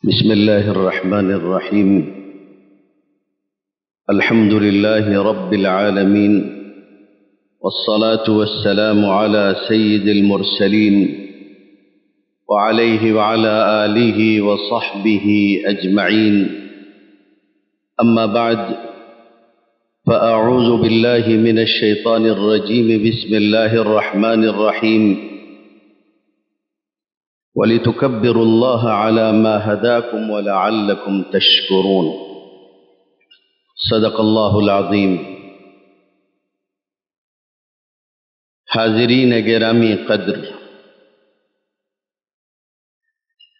بسم الله الرحمن الرحيم. الحمد لله رب العالمين، والصلاة والسلام على سيد المرسلين وعليه وعلى آله وصحبه أجمعين. أما بعد، فأعوذ بالله من الشيطان الرجيم. بسم الله الرحمن الرحيم. وَلِتُكَبِّرُوا اللَّهَ عَلَى مَا هَدَاكُمْ وَلَعَلَّكُمْ تَشْكُرُونَ. صدق اللہ العظیم. حاضرین گرامی قدر،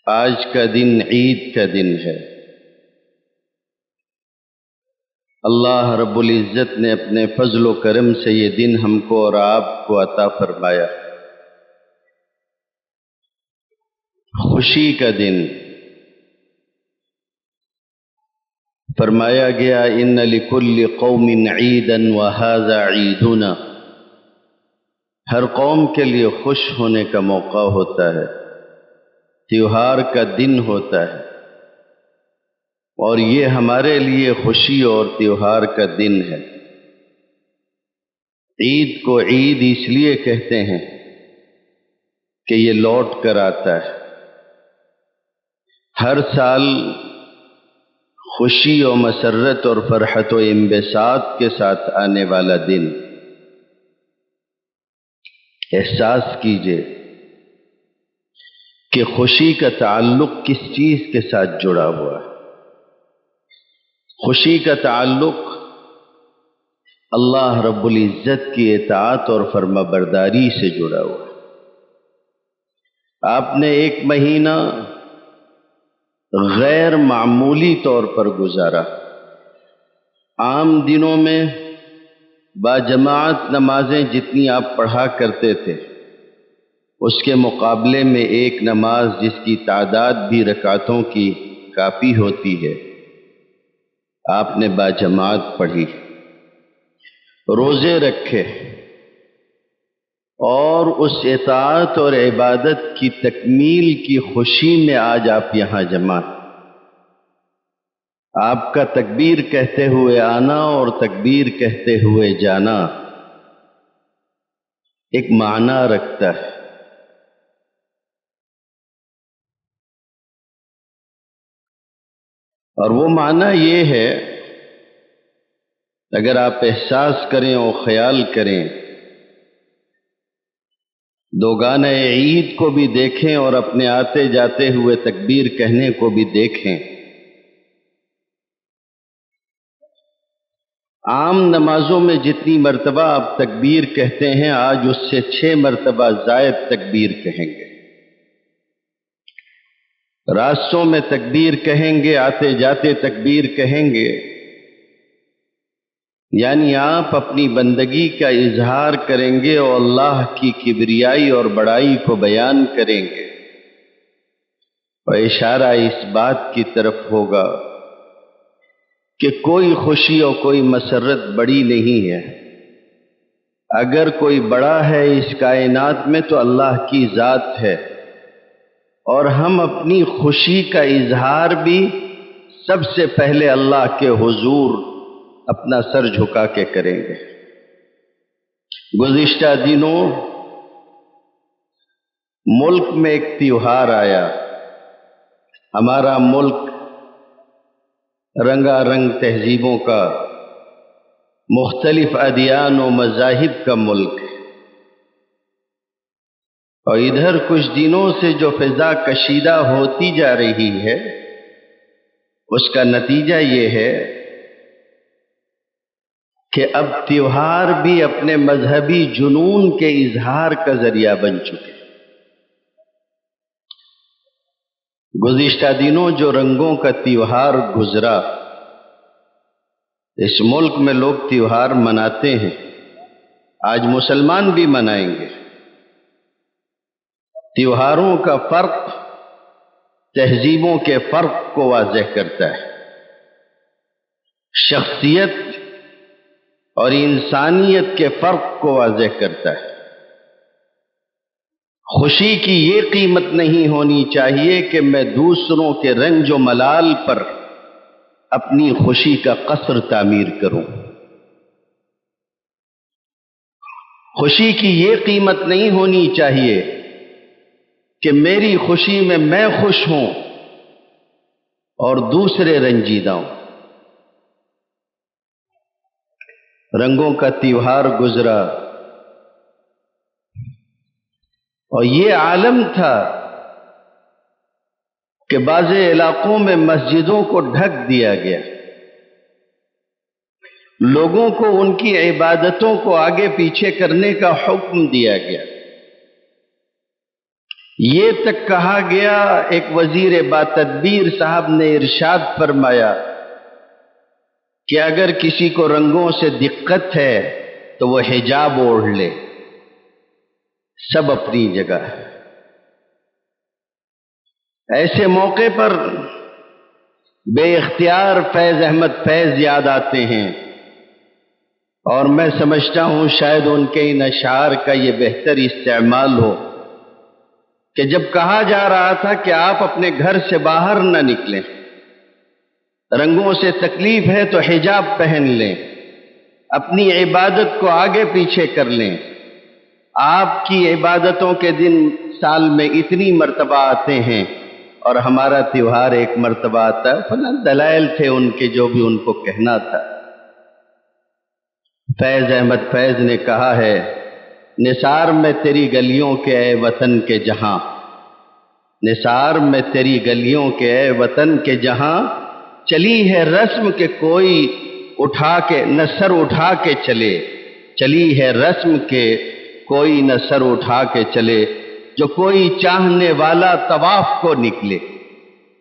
آج کا دن عید کا دن ہے. اللہ رب العزت نے اپنے فضل و کرم سے یہ دن ہم کو اور آپ کو عطا فرمایا. خوشی کا دن. فرمایا گیا ان لکل قوم عیدا وہذا عیدنا. ہر قوم کے لیے خوش ہونے کا موقع ہوتا ہے، تیوہار کا دن ہوتا ہے، اور یہ ہمارے لیے خوشی اور تیوہار کا دن ہے. عید کو عید اس لیے کہتے ہیں کہ یہ لوٹ کر آتا ہے. ہر سال خوشی و مسرت اور فرحت و انبساط کے ساتھ آنے والا دن. احساس کیجئے کہ خوشی کا تعلق کس چیز کے ساتھ جڑا ہوا ہے. خوشی کا تعلق اللہ رب العزت کی اطاعت اور فرما برداری سے جڑا ہوا ہے. آپ نے ایک مہینہ غیر معمولی طور پر گزارا. عام دنوں میں باجماعت نمازیں جتنی آپ پڑھا کرتے تھے، اس کے مقابلے میں ایک نماز جس کی تعداد بھی رکعتوں کی کافی ہوتی ہے، آپ نے باجماعت پڑھی، روزے رکھے، اور اس اطاعت اور عبادت کی تکمیل کی خوشی میں آج آپ یہاں جمع ہیں. آپ کا تکبیر کہتے ہوئے آنا اور تکبیر کہتے ہوئے جانا ایک معنی رکھتا ہے. اور وہ معنی یہ ہے، اگر آپ احساس کریں اور خیال کریں، دوگانہ عید کو بھی دیکھیں اور اپنے آتے جاتے ہوئے تکبیر کہنے کو بھی دیکھیں. عام نمازوں میں جتنی مرتبہ آپ تکبیر کہتے ہیں، آج اس سے 6 مرتبہ زائد تکبیر کہیں گے. راستوں میں تکبیر کہیں گے، آتے جاتے تکبیر کہیں گے، یعنی آپ اپنی بندگی کا اظہار کریں گے اور اللہ کی کبریائی اور بڑائی کو بیان کریں گے. اور اشارہ اس بات کی طرف ہوگا کہ کوئی خوشی اور کوئی مسرت بڑی نہیں ہے. اگر کوئی بڑا ہے اس کائنات میں تو اللہ کی ذات ہے، اور ہم اپنی خوشی کا اظہار بھی سب سے پہلے اللہ کے حضور اپنا سر جھکا کے کریں گے. گزشتہ دنوں ملک میں ایک تیوہار آیا. ہمارا ملک رنگا رنگ تہذیبوں کا، مختلف ادیان و مذاہب کا ملک ہے، اور ادھر کچھ دنوں سے جو فضا کشیدہ ہوتی جا رہی ہے، اس کا نتیجہ یہ ہے کہ اب تیوہار بھی اپنے مذہبی جنون کے اظہار کا ذریعہ بن چکے. گزشتہ دنوں جو رنگوں کا تیوہار گزرا، اس ملک میں لوگ تیوہار مناتے ہیں، آج مسلمان بھی منائیں گے. تیوہاروں کا فرق تہذیبوں کے فرق کو واضح کرتا ہے. شخصیت اور انسانیت کے فرق کو واضح کرتا ہے. خوشی کی یہ قیمت نہیں ہونی چاہیے کہ میں دوسروں کے رنج و ملال پر اپنی خوشی کا قصر تعمیر کروں۔ خوشی کی یہ قیمت نہیں ہونی چاہیے کہ میری خوشی میں میں خوش ہوں اور دوسرے رنجیدہ ہوں۔ رنگوں کا تیوہار گزرا اور یہ عالم تھا کہ بعض علاقوں میں مسجدوں کو ڈھک دیا گیا، لوگوں کو ان کی عبادتوں کو آگے پیچھے کرنے کا حکم دیا گیا۔ یہ تک کہا گیا، ایک وزیر باتدبیر صاحب نے ارشاد فرمایا کہ اگر کسی کو رنگوں سے دقت ہے تو وہ حجاب اوڑھ لے، سب اپنی جگہ۔ ایسے موقع پر بے اختیار فیض احمد فیض یاد آتے ہیں، اور میں سمجھتا ہوں شاید ان کے ان اشعار کا یہ بہتر استعمال ہو کہ جب کہا جا رہا تھا کہ آپ اپنے گھر سے باہر نہ نکلیں، رنگوں سے تکلیف ہے تو حجاب پہن لیں، اپنی عبادت کو آگے پیچھے کر لیں، آپ کی عبادتوں کے دن سال میں اتنی مرتبہ آتے ہیں اور ہمارا تیوہار ایک مرتبہ آتا ہے، فلاں دلائل تھے ان کے جو بھی ان کو کہنا تھا۔ فیض احمد فیض نے کہا ہے، نثار میں تیری گلیوں کے اے وطن کے جہاں، نثار میں تیری گلیوں کے اے وطن کے جہاں، چلی ہے رسم کہ کوئی اٹھا کے نہ سر اٹھا کے چلے، چلی ہے رسم کہ کوئی نہ سر اٹھا کے چلے، جو کوئی چاہنے والا طواف کو نکلے،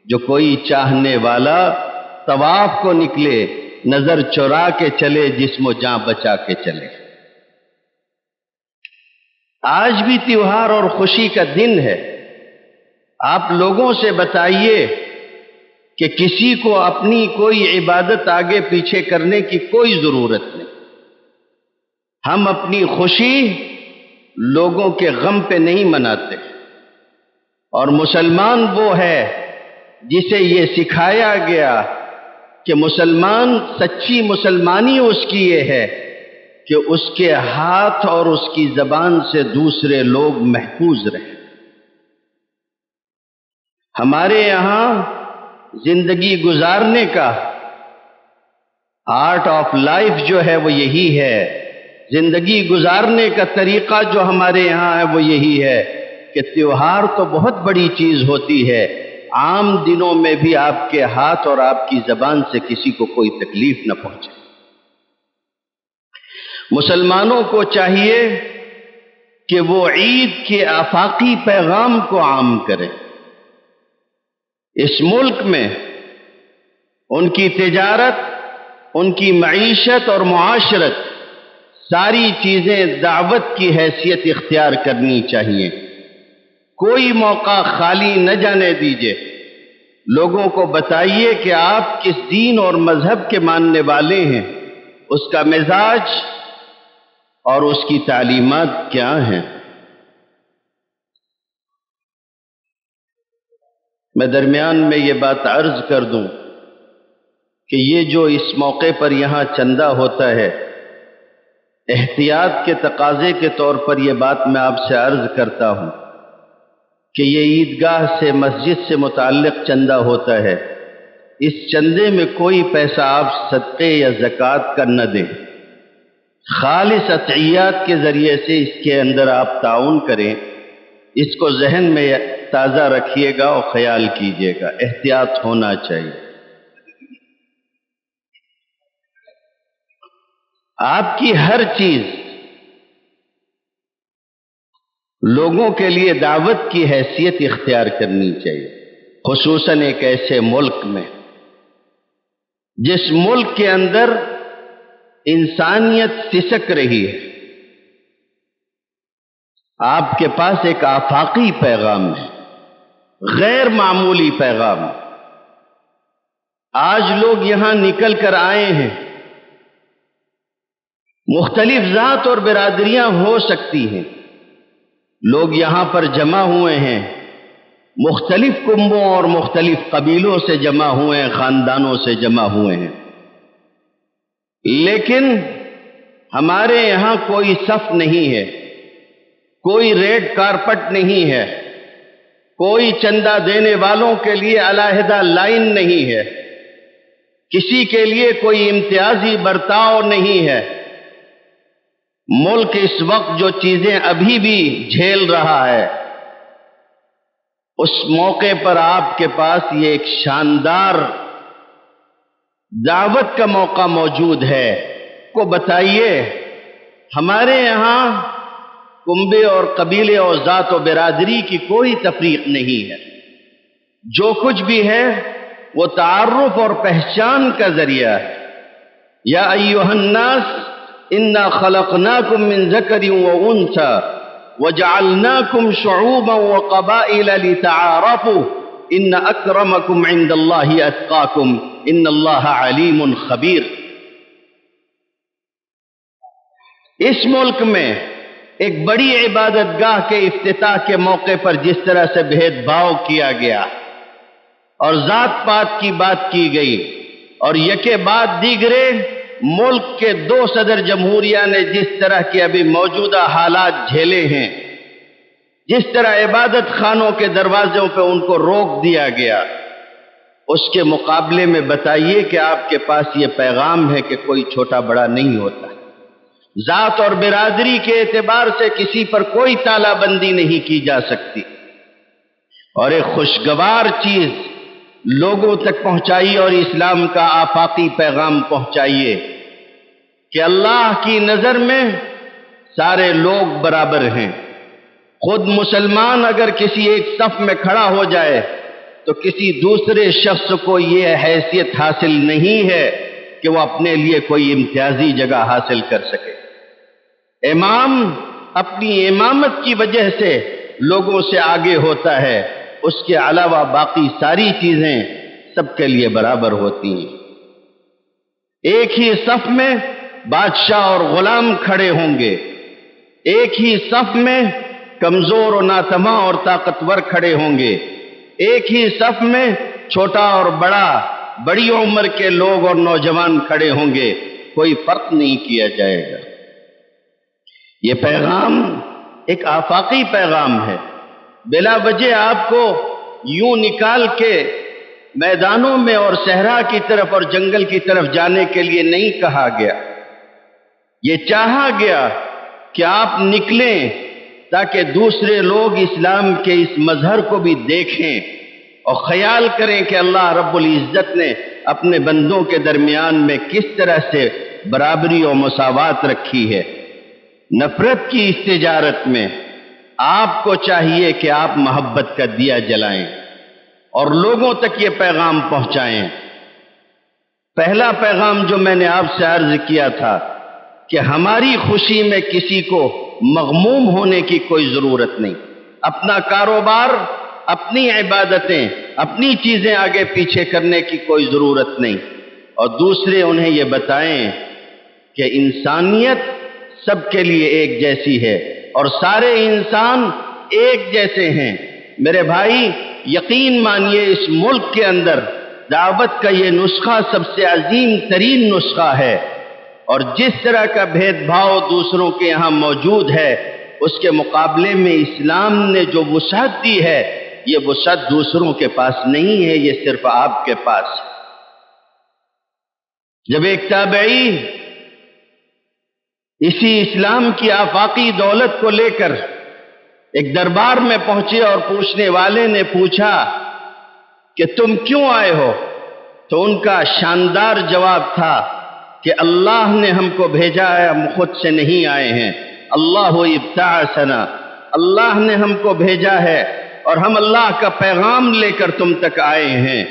جو کوئی چاہنے والا طواف کو نکلے، نظر چرا کے چلے، جسم و جاں بچا کے چلے۔ آج بھی تیوہار اور خوشی کا دن ہے، آپ لوگوں سے بتائیے کہ کسی کو اپنی کوئی عبادت آگے پیچھے کرنے کی کوئی ضرورت نہیں۔ ہم اپنی خوشی لوگوں کے غم پہ نہیں مناتے، اور مسلمان وہ ہے جسے یہ سکھایا گیا کہ مسلمان، سچی مسلمانی اس کی یہ ہے کہ اس کے ہاتھ اور اس کی زبان سے دوسرے لوگ محفوظ رہیں۔ ہمارے یہاں زندگی گزارنے کا آرٹ آف لائف جو ہے وہ یہی ہے، زندگی گزارنے کا طریقہ جو ہمارے یہاں ہے وہ یہی ہے کہ تیوہار تو بہت بڑی چیز ہوتی ہے، عام دنوں میں بھی آپ کے ہاتھ اور آپ کی زبان سے کسی کو کوئی تکلیف نہ پہنچے۔ مسلمانوں کو چاہیے کہ وہ عید کے آفاقی پیغام کو عام کریں۔ اس ملک میں ان کی تجارت، ان کی معیشت اور معاشرت، ساری چیزیں دعوت کی حیثیت اختیار کرنی چاہیے۔ کوئی موقع خالی نہ جانے دیجیے، لوگوں کو بتائیے کہ آپ کس دین اور مذہب کے ماننے والے ہیں، اس کا مزاج اور اس کی تعلیمات کیا ہیں۔ میں درمیان میں یہ بات عرض کر دوں کہ یہ جو اس موقع پر یہاں چندہ ہوتا ہے، احتیاط کے تقاضے کے طور پر یہ بات میں آپ سے عرض کرتا ہوں کہ یہ عیدگاہ سے، مسجد سے متعلق چندہ ہوتا ہے، اس چندے میں کوئی پیسہ آپ صدقے یا زکوٰۃ کا نہ دیں، خالص عطیات کے ذریعے سے اس کے اندر آپ تعاون کریں۔ اس کو ذہن میں تازہ رکھیے گا اور خیال کیجیے گا، احتیاط ہونا چاہیے۔ آپ کی ہر چیز لوگوں کے لیے دعوت کی حیثیت اختیار کرنی چاہیے، خصوصاً ایک ایسے ملک میں جس ملک کے اندر انسانیت سسک رہی ہے۔ آپ کے پاس ایک آفاقی پیغام ہے، غیر معمولی پیغام۔ آج لوگ یہاں نکل کر آئے ہیں، مختلف ذات اور برادریاں ہو سکتی ہیں، لوگ یہاں پر جمع ہوئے ہیں، مختلف کنبوں اور مختلف قبیلوں سے جمع ہوئے ہیں، خاندانوں سے جمع ہوئے ہیں، لیکن ہمارے یہاں کوئی صف نہیں ہے، کوئی ریڈ کارپٹ نہیں ہے، کوئی چندہ دینے والوں کے لیے علیحدہ لائن نہیں ہے، کسی کے لیے کوئی امتیازی برتاؤ نہیں ہے۔ ملک اس وقت جو چیزیں ابھی بھی جھیل رہا ہے، اس موقع پر آپ کے پاس یہ ایک شاندار دعوت کا موقع موجود ہے۔ کو بتائیے، ہمارے یہاں کنبے اور قبیلے اور ذات و برادری کی کوئی تفریق نہیں ہے، جو کچھ بھی ہے وہ تعارف اور پہچان کا ذریعہ ہے۔ یا ایھا الناس انا خلقناکم من ذکر و انثی وجعلناکم شعوبا وقبائل لتعارفوا ان اکرمکم عند اللہ اتقاکم ان اللہ علیم خبیر۔ اس ملک میں ایک بڑی عبادت گاہ کے افتتاح کے موقع پر جس طرح سے بھید بھاؤ کیا گیا اور ذات پات کی بات کی گئی، اور یکے بعد دیگرے ملک کے 2 صدر جمہوریہ نے جس طرح کے ابھی موجودہ حالات جھیلے ہیں، جس طرح عبادت خانوں کے دروازوں پہ ان کو روک دیا گیا، اس کے مقابلے میں بتائیے کہ آپ کے پاس یہ پیغام ہے کہ کوئی چھوٹا بڑا نہیں ہوتا، ذات اور برادری کے اعتبار سے کسی پر کوئی تالا بندی نہیں کی جا سکتی، اور ایک خوشگوار چیز لوگوں تک پہنچائی اور اسلام کا آفاقی پیغام پہنچائیے کہ اللہ کی نظر میں سارے لوگ برابر ہیں۔ خود مسلمان اگر کسی ایک صف میں کھڑا ہو جائے تو کسی دوسرے شخص کو یہ حیثیت حاصل نہیں ہے کہ وہ اپنے لیے کوئی امتیازی جگہ حاصل کر سکے۔ امام اپنی امامت کی وجہ سے لوگوں سے آگے ہوتا ہے، اس کے علاوہ باقی ساری چیزیں سب کے لیے برابر ہوتی ہیں۔ ایک ہی صف میں بادشاہ اور غلام کھڑے ہوں گے، ایک ہی صف میں کمزور و ناتواں اور طاقتور کھڑے ہوں گے، ایک ہی صف میں چھوٹا اور بڑا، بڑی عمر کے لوگ اور نوجوان کھڑے ہوں گے، کوئی فرق نہیں کیا جائے گا۔ یہ پیغام ایک آفاقی پیغام ہے، بلا وجہ آپ کو یوں نکال کے میدانوں میں اور صحرا کی طرف اور جنگل کی طرف جانے کے لیے نہیں کہا گیا، یہ چاہا گیا کہ آپ نکلیں تاکہ دوسرے لوگ اسلام کے اس مظہر کو بھی دیکھیں اور خیال کریں کہ اللہ رب العزت نے اپنے بندوں کے درمیان میں کس طرح سے برابری اور مساوات رکھی ہے۔ نفرت کی اس تجارت میں آپ کو چاہیے کہ آپ محبت کا دیا جلائیں اور لوگوں تک یہ پیغام پہنچائیں۔ پہلا پیغام جو میں نے آپ سے عرض کیا تھا کہ ہماری خوشی میں کسی کو مغموم ہونے کی کوئی ضرورت نہیں، اپنا کاروبار، اپنی عبادتیں، اپنی چیزیں آگے پیچھے کرنے کی کوئی ضرورت نہیں، اور دوسرے انہیں یہ بتائیں کہ انسانیت سب کے لیے ایک جیسی ہے اور سارے انسان ایک جیسے ہیں۔ میرے بھائی، یقین مانیے اس ملک کے اندر دعوت کا یہ نسخہ سب سے عظیم ترین نسخہ ہے، اور جس طرح کا بھید بھاؤ دوسروں کے یہاں موجود ہے اس کے مقابلے میں اسلام نے جو وسعت دی ہے، یہ وسعت دوسروں کے پاس نہیں ہے، یہ صرف آپ کے پاس ہے۔ جب ایک تابعی اسی اسلام کی آفاقی دولت کو لے کر ایک دربار میں پہنچے اور پوچھنے والے نے پوچھا کہ تم کیوں آئے ہو، تو ان کا شاندار جواب تھا کہ اللہ نے ہم کو بھیجا ہے، ہم خود سے نہیں آئے ہیں، اللہ ابتعثنا، اللہ نے ہم کو بھیجا ہے اور ہم اللہ کا پیغام لے کر تم تک آئے ہیں۔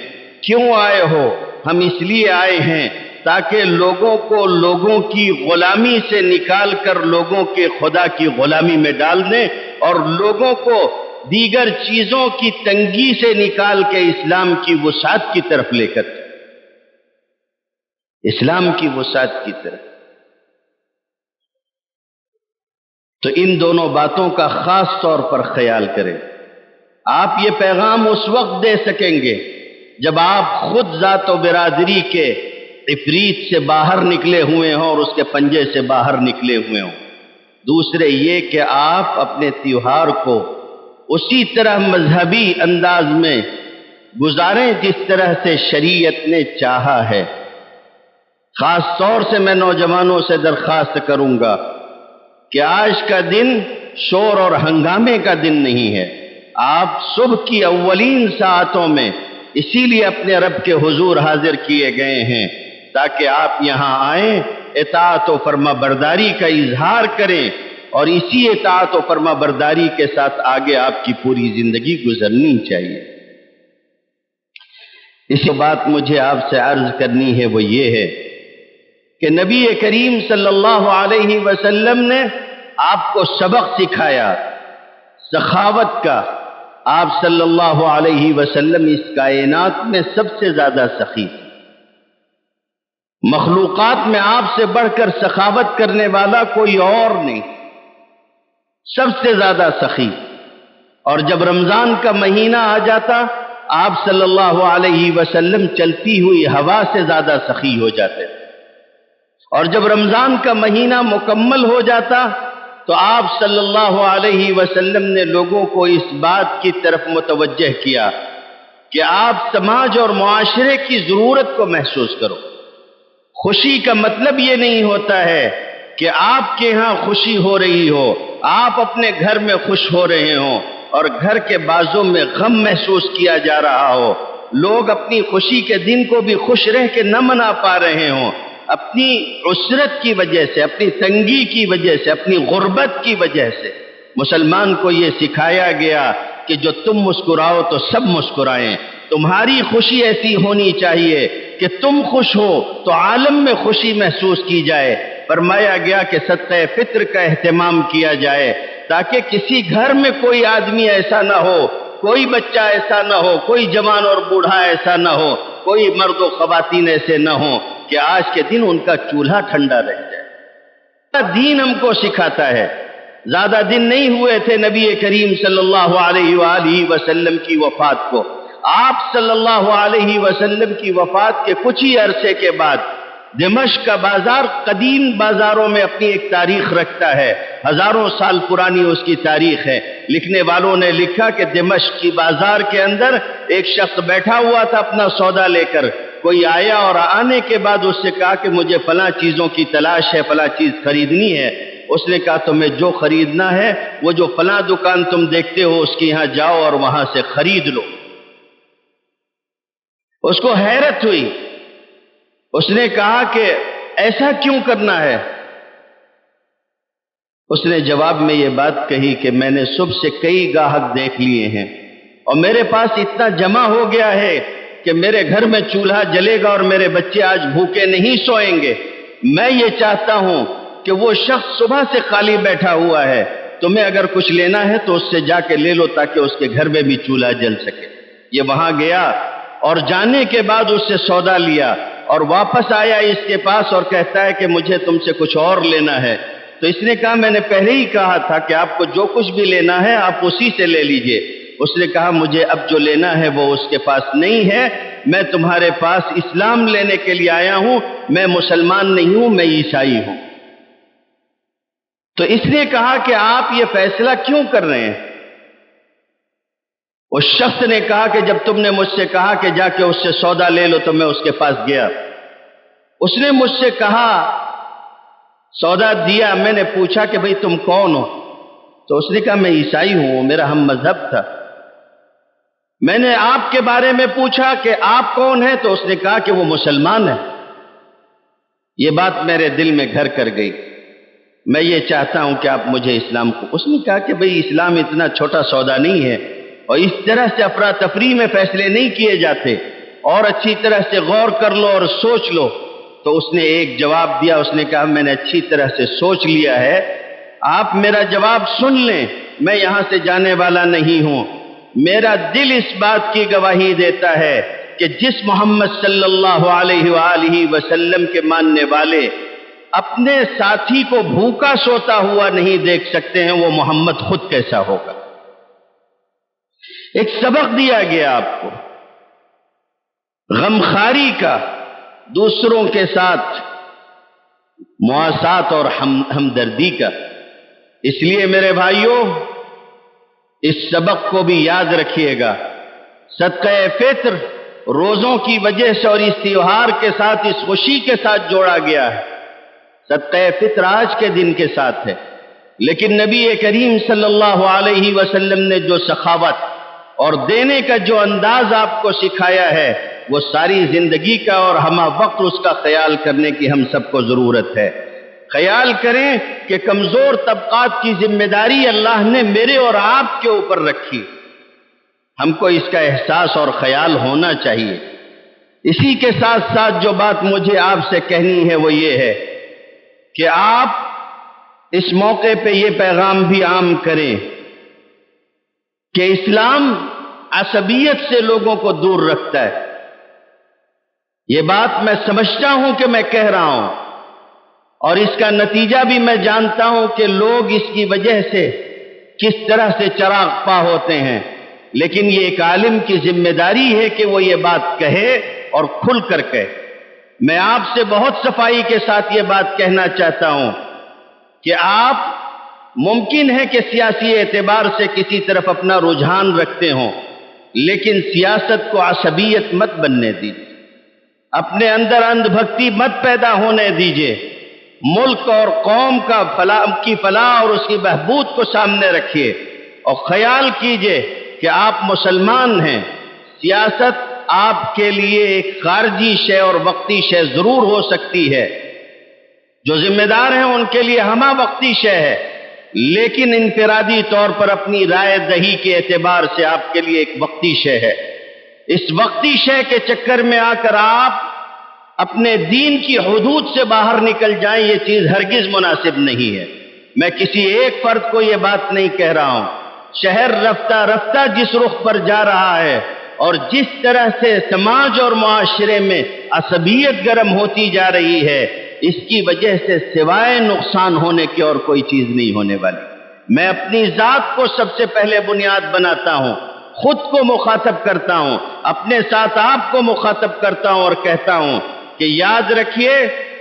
کیوں آئے ہو؟ ہم اس لیے آئے ہیں تاکہ لوگوں کو لوگوں کی غلامی سے نکال کر لوگوں کے خدا کی غلامی میں ڈال دیں، اور لوگوں کو دیگر چیزوں کی تنگی سے نکال کے اسلام کی وسعت کی طرف لے کر، اسلام کی وسعت کی طرف۔ تو ان دونوں باتوں کا خاص طور پر خیال کریں۔ آپ یہ پیغام اس وقت دے سکیں گے جب آپ خود ذات و برادری کے عفریت سے باہر نکلے ہوئے ہوں اور اس کے پنجے سے باہر نکلے ہوئے ہوں۔ دوسرے یہ کہ آپ اپنے تیوہار کو اسی طرح مذہبی انداز میں گزاریں جس طرح سے شریعت نے چاہا ہے۔ خاص طور سے میں نوجوانوں سے درخواست کروں گا کہ آج کا دن شور اور ہنگامے کا دن نہیں ہے۔ آپ صبح کی اولین ساعتوں میں اسی لیے اپنے رب کے حضور حاضر کیے گئے ہیں تاکہ آپ یہاں آئیں، اطاعت و فرما برداری کا اظہار کریں، اور اسی اطاعت و فرما برداری کے ساتھ آگے آپ کی پوری زندگی گزرنی چاہیے۔ اسی بات مجھے آپ سے عرض کرنی ہے، وہ یہ ہے کہ نبی کریم صلی اللہ علیہ وسلم نے آپ کو سبق سکھایا سخاوت کا۔ آپ صلی اللہ علیہ وسلم اس کائنات میں سب سے زیادہ سخی تھے۔ مخلوقات میں آپ سے بڑھ کر سخاوت کرنے والا کوئی اور نہیں، سب سے زیادہ سخی۔ اور جب رمضان کا مہینہ آ جاتا آپ صلی اللہ علیہ وسلم چلتی ہوئی ہوا سے زیادہ سخی ہو جاتے، اور جب رمضان کا مہینہ مکمل ہو جاتا تو آپ صلی اللہ علیہ وسلم نے لوگوں کو اس بات کی طرف متوجہ کیا کہ آپ سماج اور معاشرے کی ضرورت کو محسوس کرو۔ خوشی کا مطلب یہ نہیں ہوتا ہے کہ آپ کے ہاں خوشی ہو رہی ہو، آپ اپنے گھر میں خوش ہو رہے ہوں اور گھر کے بازوں میں غم محسوس کیا جا رہا ہو، لوگ اپنی خوشی کے دن کو بھی خوش رہ کے نہ منا پا رہے ہوں، اپنی عسرت کی وجہ سے، اپنی تنگی کی وجہ سے، اپنی غربت کی وجہ سے۔ مسلمان کو یہ سکھایا گیا کہ جو تم مسکراؤ تو سب مسکرائیں، تمہاری خوشی ایسی ہونی چاہیے کہ تم خوش ہو تو عالم میں خوشی محسوس کی جائے۔ فرمایا گیا کہ صدقہ فطر کا اہتمام کیا جائے تاکہ کسی گھر میں کوئی آدمی ایسا نہ ہو، کوئی بچہ ایسا نہ ہو، کوئی جوان اور بوڑھا ایسا نہ ہو، کوئی مرد و خواتین ایسے نہ ہوں کہ آج کے دن ان کا چولہا ٹھنڈا رہ جائے۔ دین ہم کو سکھاتا ہے۔ زیادہ دن نہیں ہوئے تھے نبی کریم صلی اللہ علیہ وآلہ وسلم کی وفات کو۔ آپ صلی اللہ علیہ وسلم کی وفات کے کچھ ہی عرصے کے بعد دمشق کا بازار قدیم بازاروں میں اپنی ایک تاریخ رکھتا ہے، ہزاروں سال پرانی اس کی تاریخ ہے۔ لکھنے والوں نے لکھا کہ دمشق کی بازار کے اندر ایک شخص بیٹھا ہوا تھا اپنا سودا لے کر، کوئی آیا اور آنے کے بعد اس سے کہا کہ مجھے فلاں چیزوں کی تلاش ہے، فلاں چیز خریدنی ہے۔ اس نے کہا تمہیں جو خریدنا ہے وہ جو فلاں دکان تم دیکھتے ہو اس کے یہاں جاؤ اور وہاں سے خرید لو۔ اس کو حیرت ہوئی، اس نے کہا کہ ایسا کیوں کرنا ہے؟ اس نے جواب میں یہ بات کہی کہ میں نے صبح سے کئی گاہک دیکھ لیے ہیں اور میرے پاس اتنا جمع ہو گیا ہے کہ میرے گھر میں چولہا جلے گا اور میرے بچے آج بھوکے نہیں سوئیں گے۔ میں یہ چاہتا ہوں کہ وہ شخص صبح سے خالی بیٹھا ہوا ہے، تمہیں اگر کچھ لینا ہے تو اس سے جا کے لے لو تاکہ اس کے گھر میں بھی چولہا جل سکے۔ یہ وہاں گیا اور جانے کے بعد اس سے سودا لیا اور واپس آیا اس کے پاس اور کہتا ہے کہ مجھے تم سے کچھ اور لینا ہے۔ تو اس نے کہا میں نے پہلے ہی کہا تھا کہ آپ کو جو کچھ بھی لینا ہے آپ اسی سے لے لیجئے۔ اس نے کہا مجھے اب جو لینا ہے وہ اس کے پاس نہیں ہے، میں تمہارے پاس اسلام لینے کے لیے آیا ہوں، میں مسلمان نہیں ہوں، میں عیسائی ہوں۔ تو اس نے کہا کہ آپ یہ فیصلہ کیوں کر رہے ہیں؟ اس شخص نے کہا کہ جب تم نے مجھ سے کہا کہ جا کے اس سے سودا لے لو تو میں اس کے پاس گیا۔ اس نے مجھ سے کہا، سودا دیا، میں نے پوچھا کہ بھئی تم کون ہو؟ تو اس نے کہا میں عیسائی ہوں، میرا ہم مذہب تھا۔ میں نے آپ کے بارے میں پوچھا کہ آپ کون ہیں؟ تو اس نے کہا کہ وہ مسلمان ہے۔ یہ بات میرے دل میں گھر کر گئی، میں یہ چاہتا ہوں کہ آپ مجھے اسلام کو۔ اس نے کہا کہ بھئی اسلام اتنا چھوٹا سودا نہیں ہے اور اس طرح سے افراتفری میں فیصلے نہیں کیے جاتے، اور اچھی طرح سے غور کر لو اور سوچ لو۔ تو اس نے ایک جواب دیا، اس نے کہا میں نے اچھی طرح سے سوچ لیا ہے، آپ میرا جواب سن لیں، میں یہاں سے جانے والا نہیں ہوں۔ میرا دل اس بات کی گواہی دیتا ہے کہ جس محمد صلی اللہ علیہ وآلہ وسلم کے ماننے والے اپنے ساتھی کو بھوکا سوتا ہوا نہیں دیکھ سکتے ہیں، وہ محمد خود کیسا ہوگا؟ ایک سبق دیا گیا آپ کو غمخواری کا، دوسروں کے ساتھ مواسات اور ہمدردی کا۔ اس لیے میرے بھائیوں، اس سبق کو بھی یاد رکھیے گا۔ صدقہ فطر روزوں کی وجہ سے اور اس تہوار کے ساتھ، اس خوشی کے ساتھ جوڑا گیا ہے۔ صدقہ فطر آج کے دن کے ساتھ ہے، لیکن نبی کریم صلی اللہ علیہ وسلم نے جو سخاوت اور دینے کا جو انداز آپ کو سکھایا ہے، وہ ساری زندگی کا اور ہمہ وقت اس کا خیال کرنے کی ہم سب کو ضرورت ہے۔ خیال کریں کہ کمزور طبقات کی ذمہ داری اللہ نے میرے اور آپ کے اوپر رکھی، ہم کو اس کا احساس اور خیال ہونا چاہیے۔ اسی کے ساتھ ساتھ جو بات مجھے آپ سے کہنی ہے وہ یہ ہے کہ آپ اس موقع پہ یہ پیغام بھی عام کریں کہ اسلام عصبیت سے لوگوں کو دور رکھتا ہے۔ یہ بات میں سمجھتا ہوں کہ میں کہہ رہا ہوں، اور اس کا نتیجہ بھی میں جانتا ہوں کہ لوگ اس کی وجہ سے کس طرح سے چراغ پا ہوتے ہیں، لیکن یہ ایک عالم کی ذمہ داری ہے کہ وہ یہ بات کہے اور کھل کر کہے۔ میں آپ سے بہت صفائی کے ساتھ یہ بات کہنا چاہتا ہوں کہ آپ ممکن ہے کہ سیاسی اعتبار سے کسی طرف اپنا رجحان رکھتے ہوں، لیکن سیاست کو عصبیت مت بننے دیجیے، اپنے اندر اندھ بھکتی مت پیدا ہونے دیجیے۔ ملک اور قوم کی فلاح اور اس کی بہبود کو سامنے رکھیے، اور خیال کیجئے کہ آپ مسلمان ہیں۔ سیاست آپ کے لیے ایک خارجی شے اور وقتی شے ضرور ہو سکتی ہے، جو ذمہ دار ہیں ان کے لیے ہمہ وقتی شے ہے، لیکن انفرادی طور پر اپنی رائے دہی کے اعتبار سے آپ کے لیے ایک وقتی شے ہے۔ اس وقتی شے کے چکر میں آ کر آپ اپنے دین کی حدود سے باہر نکل جائیں، یہ چیز ہرگز مناسب نہیں ہے۔ میں کسی ایک فرد کو یہ بات نہیں کہہ رہا ہوں۔ شہر رفتہ رفتہ جس رخ پر جا رہا ہے اور جس طرح سے سماج اور معاشرے میں عصبیت گرم ہوتی جا رہی ہے، اس کی وجہ سے سوائے نقصان ہونے کی اور کوئی چیز نہیں ہونے والی۔ میں اپنی ذات کو سب سے پہلے بنیاد بناتا ہوں، خود کو مخاطب کرتا ہوں، اپنے ساتھ آپ کو مخاطب کرتا ہوں اور کہتا ہوں کہ یاد رکھیے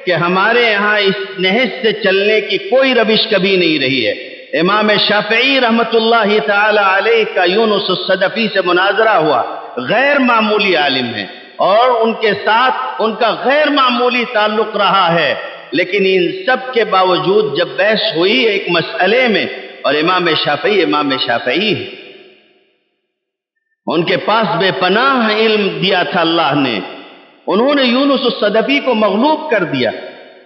کہ ہمارے یہاں اس نہج سے چلنے کی کوئی روش کبھی نہیں رہی ہے۔ امام شافعی رحمت اللہ تعالی علیہ کا یونس الصدفی سے مناظرہ ہوا، غیر معمولی عالم ہیں اور ان کے ساتھ ان کا غیر معمولی تعلق رہا ہے، لیکن ان سب کے باوجود جب بحث ہوئی ایک مسئلے میں، اور امام شافعی ان کے پاس بے پناہ علم دیا تھا اللہ نے، انہوں نے یونس الصدفی کو مغلوب کر دیا۔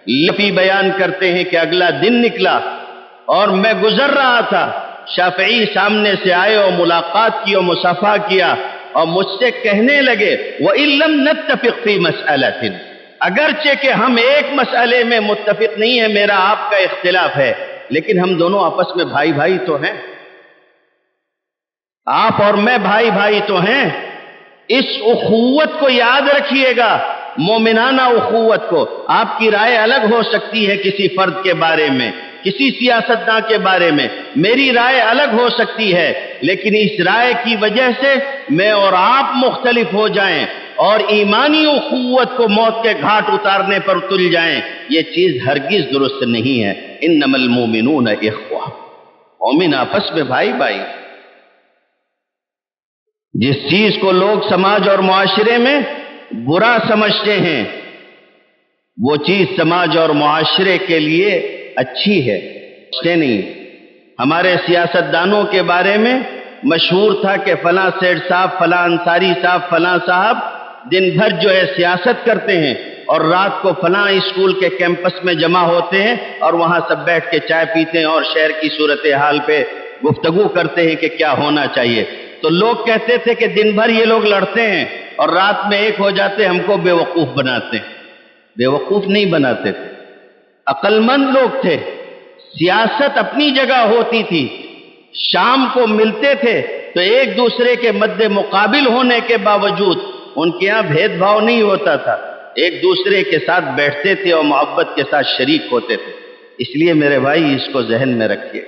لفی بیان کرتے ہیں کہ اگلا دن نکلا اور میں گزر رہا تھا، شافعی سامنے سے آئے اور ملاقات کی اور مصافحہ کیا اور مجھ سے کہنے لگے وَإِن لَمْ نَتَّفِقْ فِي مَسْأَلَةٍ، اگرچہ کہ ہم ایک مسئلے میں متفق نہیں ہیں، میرا آپ کا اختلاف ہے، لیکن ہم دونوں آپس میں بھائی بھائی تو ہیں، آپ اور میں بھائی بھائی تو ہیں۔ اس اخوت کو یاد رکھیے گا، مومنانہ اخوت کو۔ آپ کی رائے الگ ہو سکتی ہے کسی فرد کے بارے میں، کسی سیاستدان کے بارے میں، میری رائے الگ ہو سکتی ہے، لیکن اس رائے کی وجہ سے میں اور آپ مختلف ہو جائیں اور ایمانی اخوت کو موت کے گھاٹ اتارنے پر تل جائیں، یہ چیز ہرگز درست نہیں ہے۔ انما المومنون اخوہ، مومن آپس میں بھائی بھائی۔ جس چیز کو لوگ سماج اور معاشرے میں برا سمجھتے ہیں، وہ چیز سماج اور معاشرے کے لیے اچھی ہے، نہیں۔ ہمارے سیاستدانوں کے بارے میں مشہور تھا کہ فلاں سیٹ صاحب، فلاں انصاری صاحب، فلاں صاحب دن بھر جو ہے سیاست کرتے ہیں اور رات کو فلاں اسکول کے کیمپس میں جمع ہوتے ہیں اور وہاں سب بیٹھ کے چائے پیتے ہیں اور شہر کی صورتحال پہ گفتگو کرتے ہیں کہ کیا ہونا چاہیے۔ تو لوگ کہتے تھے کہ دن بھر یہ لوگ لڑتے ہیں اور رات میں ایک ہو جاتے، ہم کو بے وقوف بناتے ہیں۔ بے وقوف نہیں بناتے تھے، عقل مند لوگ تھے۔ سیاست اپنی جگہ ہوتی تھی، شام کو ملتے تھے تو ایک دوسرے کے مد مقابل ہونے کے باوجود ان کے ہاں بھید بھاؤ نہیں ہوتا تھا۔ ایک دوسرے کے ساتھ بیٹھتے تھے اور محبت کے ساتھ شریک ہوتے تھے. اس لیے میرے بھائی اس کو ذہن میں رکھیے.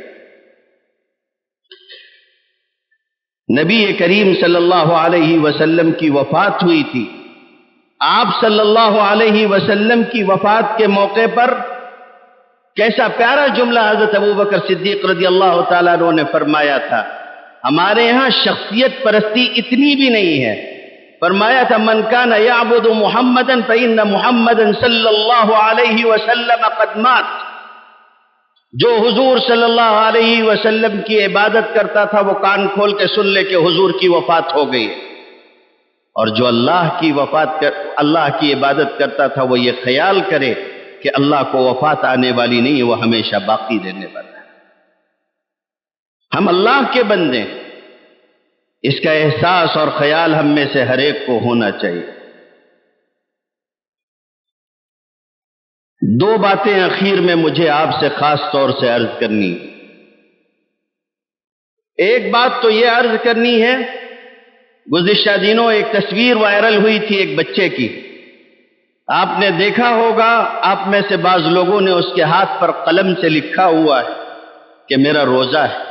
نبی کریم صلی اللہ علیہ وسلم کی وفات ہوئی تھی. آپ صلی اللہ علیہ وسلم کی وفات کے موقع پر کیسا پیارا جملہ حضرت ابوبکر صدیق رضی اللہ تعالیٰ عنہ نے فرمایا تھا. ہمارے یہاں شخصیت پرستی اتنی بھی نہیں ہے. فرمایا تھا من کان یعبد محمدا فإن محمدا صلی اللہ علیہ وسلم قد مات. جو حضور صلی اللہ علیہ وسلم کی عبادت کرتا تھا وہ کان کھول کے سن لے کہ حضور کی وفات ہو گئی. اور جو اللہ کی عبادت کرتا تھا وہ یہ خیال کرے کہ اللہ کو وفات آنے والی نہیں، وہ ہمیشہ باقی رہنے والا ہے. ہم اللہ کے بندے ہیں، اس کا احساس اور خیال ہم میں سے ہر ایک کو ہونا چاہیے. دو باتیں اخیر میں مجھے آپ سے خاص طور سے عرض کرنی. ایک بات تو یہ عرض کرنی ہے، گزشتہ دنوں ایک تصویر وائرل ہوئی تھی ایک بچے کی. آپ نے دیکھا ہوگا، آپ میں سے بعض لوگوں نے اس کے ہاتھ پر قلم سے لکھا ہوا ہے کہ میرا روزہ ہے.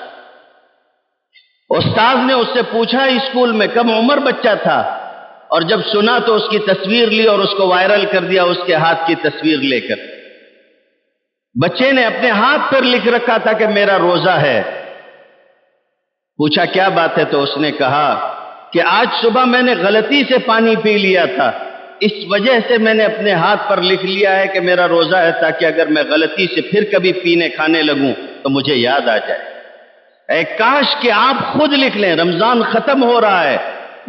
استاد نے اس سے پوچھا اسکول میں کم عمر بچہ تھا، اور جب سنا تو اس کی تصویر لی اور اس کو وائرل کر دیا اس کے ہاتھ کی تصویر لے کر. بچے نے اپنے ہاتھ پر لکھ رکھا تھا کہ میرا روزہ ہے. پوچھا کیا بات ہے تو اس نے کہا کہ آج صبح میں نے غلطی سے پانی پی لیا تھا، اس وجہ سے میں نے اپنے ہاتھ پر لکھ لیا ہے کہ میرا روزہ ہے، تاکہ اگر میں غلطی سے پھر کبھی پینے کھانے لگوں تو مجھے یاد آ جائے. اے کاش کہ آپ خود لکھ لیں، رمضان ختم ہو رہا ہے،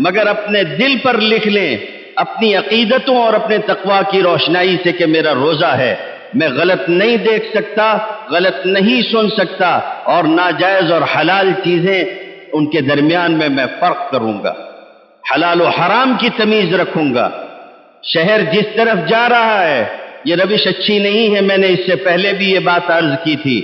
مگر اپنے دل پر لکھ لیں اپنی عقیدتوں اور اپنے تقویٰ کی روشنائی سے کہ میرا روزہ ہے، میں غلط نہیں دیکھ سکتا، غلط نہیں سن سکتا، اور ناجائز اور حلال چیزیں ان کے درمیان میں فرق کروں گا، حلال و حرام کی تمیز رکھوں گا. شہر جس طرف جا رہا ہے یہ روش اچھی نہیں ہے. میں نے اس سے پہلے بھی یہ بات عرض کی تھی.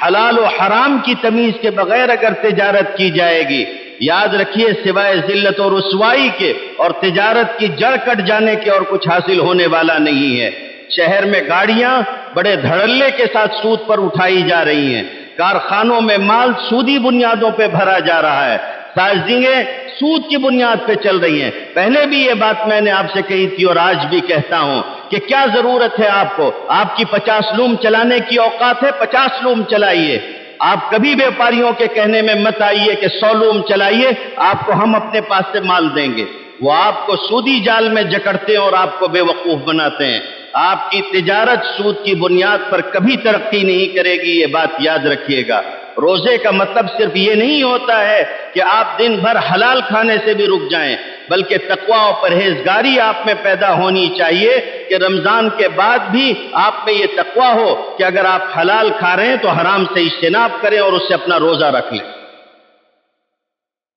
حلال و حرام کی تمیز کے بغیر اگر تجارت کی جائے گی، یاد رکھیے سوائے ذلت اور رسوائی کے اور تجارت کی جڑ کٹ جانے کے اور کچھ حاصل ہونے والا نہیں ہے. شہر میں گاڑیاں بڑے دھڑلے کے ساتھ سود پر اٹھائی جا رہی ہیں، کارخانوں میں مال سودی بنیادوں پہ بھرا جا رہا ہے، سازنگیں سود کی بنیاد پہ چل رہی ہیں. پہلے بھی یہ بات میں نے آپ سے کہی تھی اور آج بھی کہتا ہوں کہ کیا ضرورت ہے آپ کو، آپ کی 50 لوم چلانے کی اوقات ہے، 50 لوم چلائیے. آپ کبھی بیوپاریوں کے کہنے میں مت آئیے کہ 100 لوم چلائیے، آپ کو ہم اپنے پاس سے مال دیں گے. وہ آپ کو سودی جال میں جکڑتے ہیں اور آپ کو بے وقوف بناتے ہیں. آپ کی تجارت سود کی بنیاد پر کبھی ترقی نہیں کرے گی، یہ بات یاد رکھیے گا. روزے کا مطلب صرف یہ نہیں ہوتا ہے کہ آپ دن بھر حلال کھانے سے بھی رک جائیں، بلکہ تقویٰ و پرہیزگاری آپ میں پیدا ہونی چاہیے کہ رمضان کے بعد بھی آپ میں یہ تقویٰ ہو کہ اگر آپ حلال کھا رہے ہیں تو حرام سے اجتناب کریں اور اس سے اپنا روزہ رکھ لیں.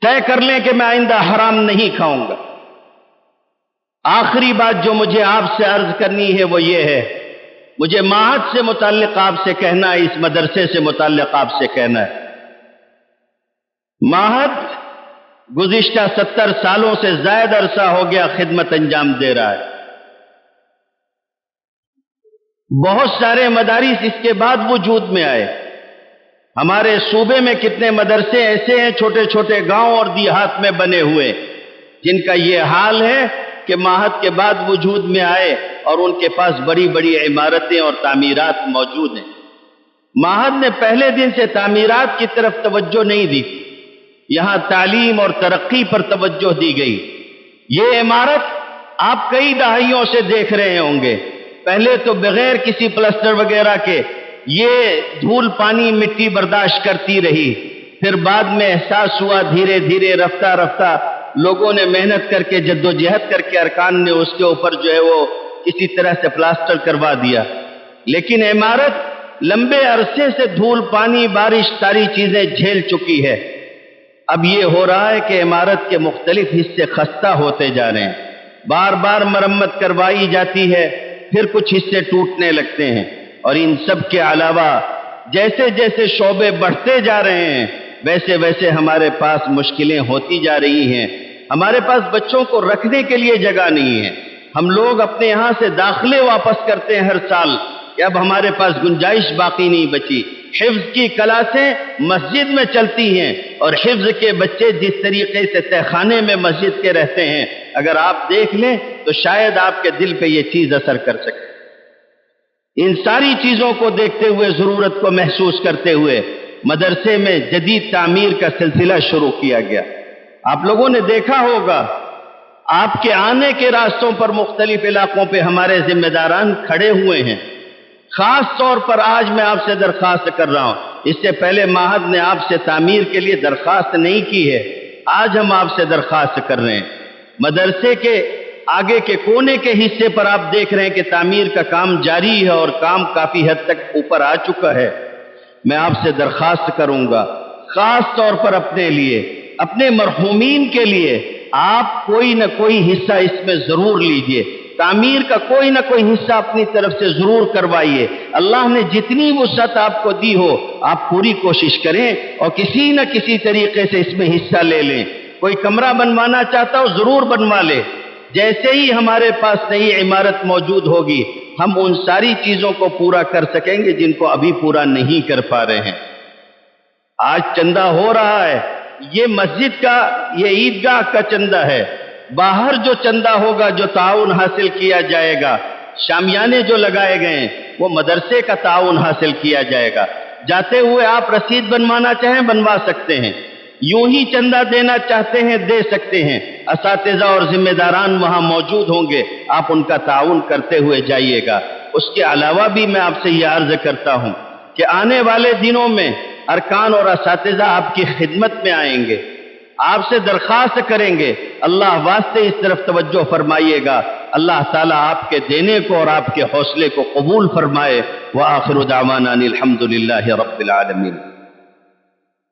طے کر لیں کہ میں آئندہ حرام نہیں کھاؤں گا. آخری بات جو مجھے آپ سے عرض کرنی ہے وہ یہ ہے، مجھے معہد سے متعلق آپ سے کہنا ہے، اس مدرسے سے متعلق آپ سے کہنا ہے. معہد گزشتہ 70 سالوں سے زائد عرصہ ہو گیا خدمت انجام دے رہا ہے. بہت سارے مدارس اس کے بعد وجود میں آئے. ہمارے صوبے میں کتنے مدرسے ایسے ہیں چھوٹے چھوٹے گاؤں اور دیہات میں بنے ہوئے جن کا یہ حال ہے کہ معہد کے بعد وجود میں آئے اور ان کے پاس بڑی بڑی عمارتیں اور تعمیرات موجود ہیں. معہد نے پہلے دن سے تعمیرات کی طرف توجہ نہیں دی، یہاں تعلیم اور ترقی پر توجہ دی گئی. یہ عمارت آپ کئی دہائیوں سے دیکھ رہے ہوں گے. پہلے تو بغیر کسی پلسٹر وغیرہ کے یہ دھول پانی مٹی برداشت کرتی رہی، پھر بعد میں احساس ہوا دھیرے دھیرے رفتہ رفتہ لوگوں نے محنت کر کے جد و جہد کر کے ارکان نے اس کے اوپر جو ہے وہ کسی طرح سے پلاسٹر کروا دیا. لیکن عمارت لمبے عرصے سے دھول پانی بارش ساری چیزیں جھیل چکی ہے. اب یہ ہو رہا ہے کہ عمارت کے مختلف حصے خستہ ہوتے جا رہے ہیں، بار بار مرمت کروائی جاتی ہے، پھر کچھ حصے ٹوٹنے لگتے ہیں. اور ان سب کے علاوہ جیسے جیسے شعبے بڑھتے جا رہے ہیں ویسے ویسے ہمارے پاس مشکلیں ہوتی جا رہی ہیں. ہمارے پاس بچوں کو رکھنے کے لیے جگہ نہیں ہے، ہم لوگ اپنے یہاں سے داخلے واپس کرتے ہیں ہر سال کہ اب ہمارے پاس گنجائش باقی نہیں بچی۔ حفظ کی کلاسیں مسجد میں چلتی ہیں اور حفظ کے بچے جس طریقے سے تہہ خانے میں مسجد کے رہتے ہیں، اگر آپ دیکھ لیں تو شاید آپ کے دل پہ یہ چیز اثر کر سکے۔ ان ساری چیزوں کو دیکھتے ہوئے، ضرورت کو محسوس کرتے ہوئے مدرسے میں جدید تعمیر کا سلسلہ شروع کیا گیا۔ آپ لوگوں نے دیکھا ہوگا آپ کے آنے کے راستوں پر مختلف علاقوں پہ ہمارے ذمہ داران کھڑے ہوئے ہیں۔ خاص طور پر آج میں آپ سے درخواست کر رہا ہوں، اس سے پہلے معہد نے آپ سے تعمیر کے لیے درخواست نہیں کی ہے، آج ہم آپ سے درخواست کر رہے ہیں۔ مدرسے کے آگے کے کونے کے حصے پر آپ دیکھ رہے ہیں کہ تعمیر کا کام جاری ہے اور کام کافی حد تک اوپر آ چکا ہے۔ میں آپ سے درخواست کروں گا خاص طور پر اپنے لیے، اپنے مرحومین کے لیے، آپ کوئی نہ کوئی حصہ اس میں ضرور لیجئے، تعمیر کا کوئی نہ کوئی حصہ اپنی طرف سے ضرور کروائیے۔ اللہ نے جتنی وسعت آپ کو دی ہو آپ پوری کوشش کریں اور کسی نہ کسی طریقے سے اس میں حصہ لے لیں۔ کوئی کمرہ بنوانا چاہتا ہو ضرور بنوا لے۔ جیسے ہی ہمارے پاس نئی عمارت موجود ہوگی ہم ان ساری چیزوں کو پورا کر سکیں گے جن کو ابھی پورا نہیں کر پا رہے ہیں۔ آج چندہ ہو رہا ہے، یہ مسجد کا، یہ عیدگاہ کا چندہ ہے۔ باہر جو چندہ ہوگا، جو تعاون حاصل کیا جائے گا، شامیانے جو لگائے گئے ہیں وہ مدرسے کا تعاون حاصل کیا جائے گا۔ جاتے ہوئے آپ رسید بنوانا چاہیں بنوا سکتے ہیں، یوں ہی چندہ دینا چاہتے ہیں دے سکتے ہیں۔ اساتذہ اور ذمہ داران وہاں موجود ہوں گے، آپ ان کا تعاون کرتے ہوئے جائیے گا۔ اس کے علاوہ بھی میں آپ سے یہ عرض کرتا ہوں کہ آنے والے دنوں میں ارکان اور اساتذہ آپ کی خدمت میں آئیں گے، آپ سے درخواست کریں گے، اللہ واسطے اس طرف توجہ فرمائیے گا۔ اللہ تعالیٰ آپ کے دینے کو اور آپ کے حوصلے کو قبول فرمائے۔ وآخر دعوانا الحمد للہ رب العالمین۔